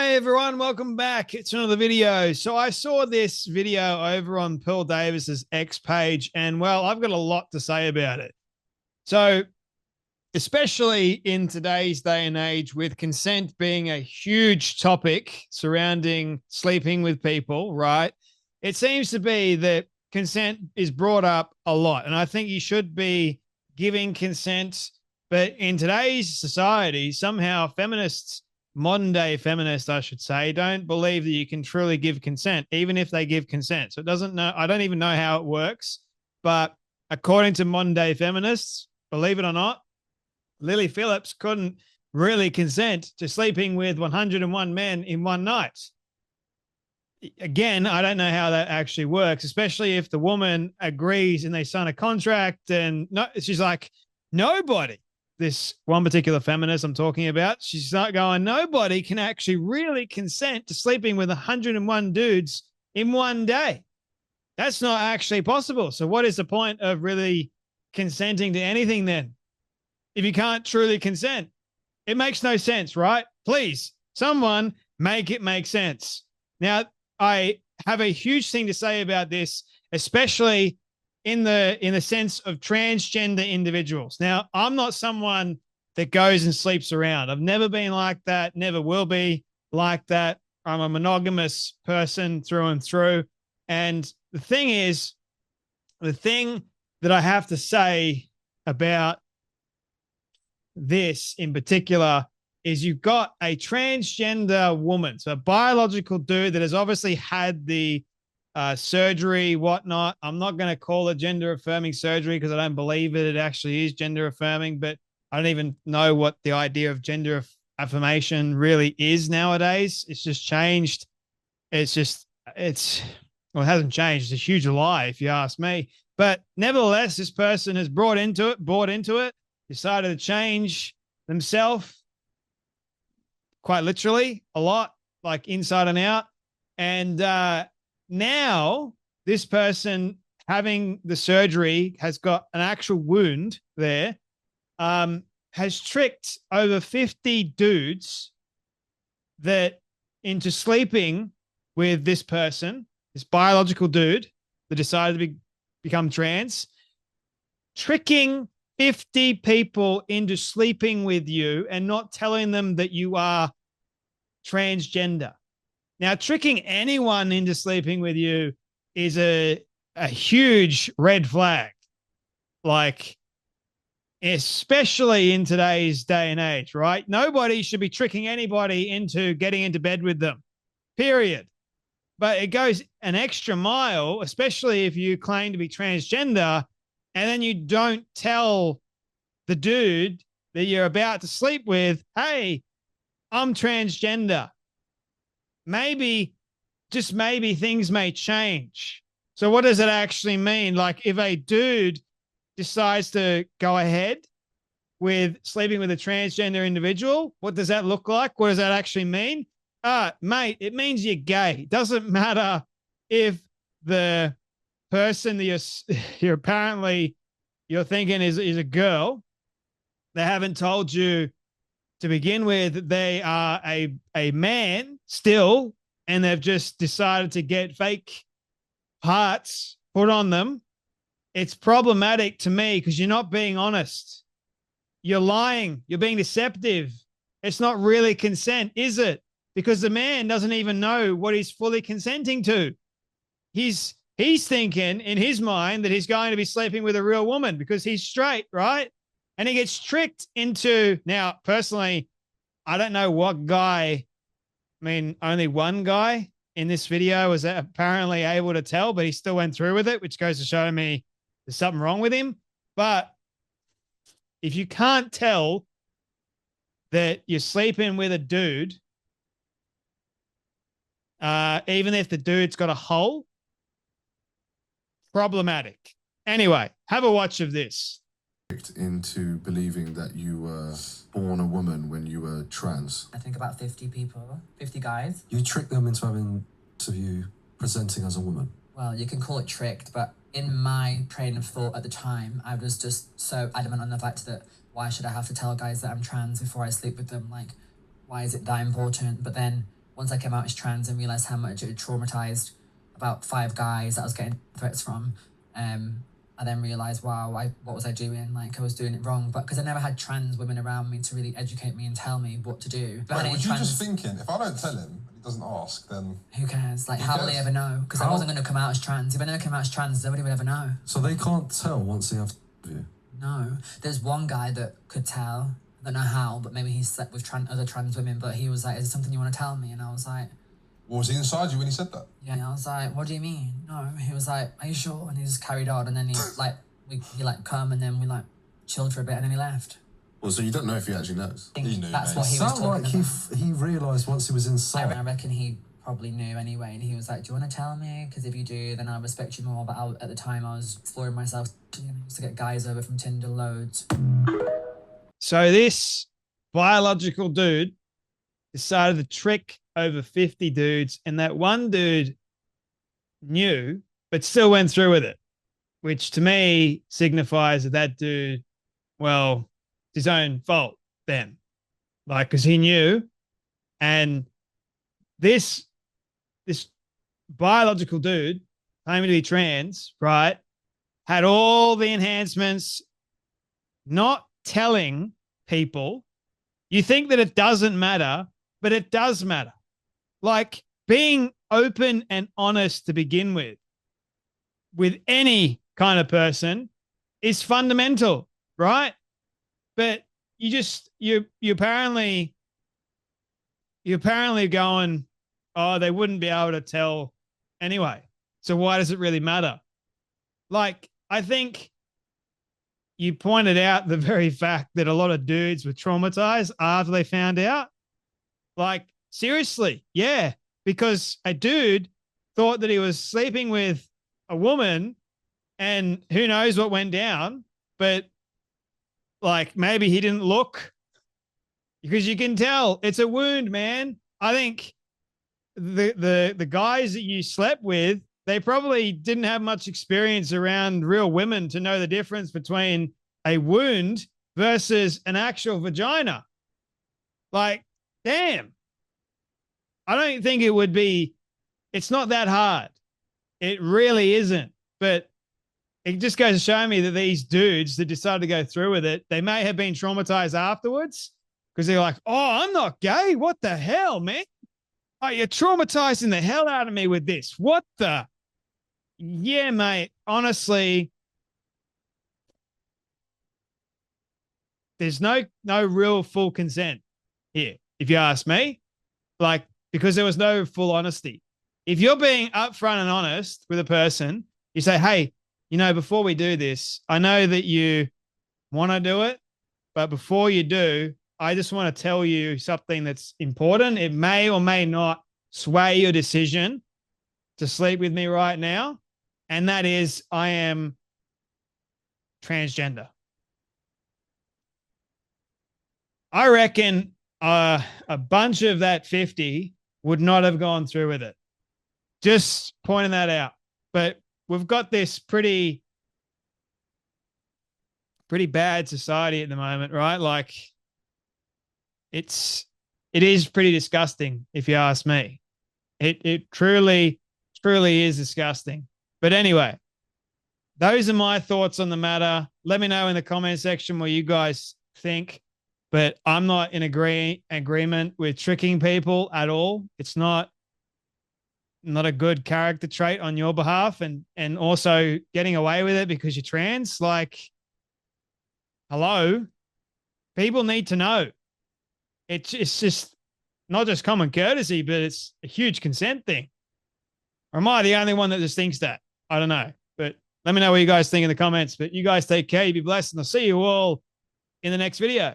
Hey everyone, welcome back. It's another video. So I saw this video over on Pearl Davis's X page, and well, I've got a lot to say about it. So, especially in today's day and age, with consent being a huge topic surrounding sleeping with people, right? It seems to be that consent is brought up a lot, and I think you should be giving consent. But in today's society, somehow feminists, modern day feminists, I should say, don't believe that you can truly give consent, even if they give consent. So it doesn't know, I don't even know how it works. But according to modern day feminists, believe it or not, Lily Phillips couldn't really consent to sleeping with 101 men in one night. Again, I don't know how that actually works, especially if the woman agrees and they sign a contract. And no, she's like, nobody, this one particular feminist I'm talking about, she's not going, nobody can actually really consent to sleeping with 101 dudes in one day. That's not actually possible. So what is the point of really consenting to anything then? If you can't truly consent, it makes no sense, right? Please, someone make it make sense. Now, I have a huge thing to say about this, especially in the sense of transgender individuals. Now, I'm not someone that goes and sleeps around. I've never been like that, never will be like that. I'm a monogamous person through and through. And the thing is, the thing that I have to say about this in particular is you've got a transgender woman, so a biological dude that has obviously had the surgery, whatnot. I'm not going to call it gender affirming surgery because I don't believe it actually is gender affirming, but I don't even know what the idea of gender affirmation really is nowadays. It's just changed. Well, it hasn't changed. It's a huge lie if you ask me. But nevertheless, this person has bought into it, decided to change themselves quite literally a lot, like inside and out. And now this person having the surgery has got an actual wound there, has tricked over 50 dudes that into sleeping with this person, this biological dude that decided to become trans, tricking 50 people into sleeping with you and not telling them that you are transgender. Now, tricking anyone into sleeping with you is a huge red flag. Like, especially in today's day and age, right? Nobody should be tricking anybody into getting into bed with them, period. But it goes an extra mile, especially if you claim to be transgender, and then you don't tell the dude that you're about to sleep with, hey, I'm transgender. Maybe, just maybe, things may change. So what does it actually mean? Like, if a dude decides to go ahead with sleeping with a transgender individual, what does that look like? What does that actually mean? Mate, it means you're gay. It doesn't matter if the person that you're apparently you're thinking is a girl. They haven't told you to begin with they are a man still, and they've just decided to get fake parts put on them. It's problematic to me because you're not being honest. You're lying. You're being deceptive. It's not really consent, is it? Because the man doesn't even know what he's fully consenting to. He's thinking in his mind that he's going to be sleeping with a real woman because he's straight, right? And he gets tricked into, now, personally, I don't know what guy, I mean, only one guy in this video was apparently able to tell, but he still went through with it, which goes to show me there's something wrong with him. But if you can't tell that you're sleeping with a dude, even if the dude's got a hole, problematic. Anyway, have a watch of this. Into believing that you were born a woman when you were trans. I think about 50 people, 50 guys. You tricked them into you presenting as a woman. Well, you can call it tricked, but in my train of thought at the time, I was just so adamant on the fact that why should I have to tell guys that I'm trans before I sleep with them? Like, why is it that important? But then once I came out as trans and realised how much it had traumatised about 5 guys that I was getting threats from, I then realised, wow, what was I doing? Like, I was doing it wrong. But because I never had trans women around me to really educate me and tell me what to do. Wait, was you just thinking, if I don't tell him and he doesn't ask, then... Who cares? Like, how will they ever know? Because I wasn't going to come out as trans. If I never came out as trans, nobody would ever know. So they can't tell once they have you? No. There's one guy that could tell. I don't know how, but maybe he slept with other trans women. But he was like, is it something you want to tell me? And I was like... Well, was he inside you when he said that? Yeah, I was like, what do you mean? No. He was like, are you sure? And he just carried on. And then he come and then we like chilled for a bit and then he left. Well, so you don't know if he actually knows? He knew. That's what he was talking like about. He realised once he was inside. I reckon he probably knew anyway. And he was like, do you want to tell me? Because if you do, then I'll respect you more. But at the time, I was exploring myself. Used to get guys over from Tinder loads. So this biological dude decided to trick over 50 dudes, and that one dude knew but still went through with it, which to me signifies that dude, well, it's his own fault then. Like, because he knew, and this biological dude claiming to be trans, right, had all the enhancements, not telling people. You think that it doesn't matter, but it does matter. Like, being open and honest to begin with any kind of person is fundamental, right? But you apparently going, oh, they wouldn't be able to tell anyway. So why does it really matter? Like, I think you pointed out the very fact that a lot of dudes were traumatized after they found out. Like, seriously, yeah, because a dude thought that he was sleeping with a woman and who knows what went down, but like maybe he didn't look, because you can tell it's a wound, man. I think the guys that you slept with, they probably didn't have much experience around real women to know the difference between a wound versus an actual vagina. Like, damn. I don't think it would be, it's not that hard. It really isn't. But it just goes to show me that these dudes that decided to go through with it, they may have been traumatized afterwards because they're like, oh, I'm not gay. What the hell, man? Oh, you're traumatizing the hell out of me with this. What the? Yeah, mate. Honestly, there's no real full consent here, if you ask me. Like, because there was no full honesty. If you're being upfront and honest with a person, you say, hey, before we do this, I know that you want to do it, but before you do, I just want to tell you something that's important. It may or may not sway your decision to sleep with me right now. And that is, I am transgender. I reckon a bunch of that 50 would not have gone through with it. Just pointing that out. But we've got this pretty bad society at the moment, right? Like, it is pretty disgusting, if you ask me. It truly is disgusting. But anyway, those are my thoughts on the matter. Let me know in the comment section what you guys think. But I'm not in agreement with tricking people at all. It's not a good character trait on your behalf, and also getting away with it because you're trans. Like, hello, people need to know. It's just not just common courtesy, but it's a huge consent thing. Or am I the only one that just thinks that? I don't know. But let me know what you guys think in the comments. But you guys take care. You be blessed, and I'll see you all in the next video.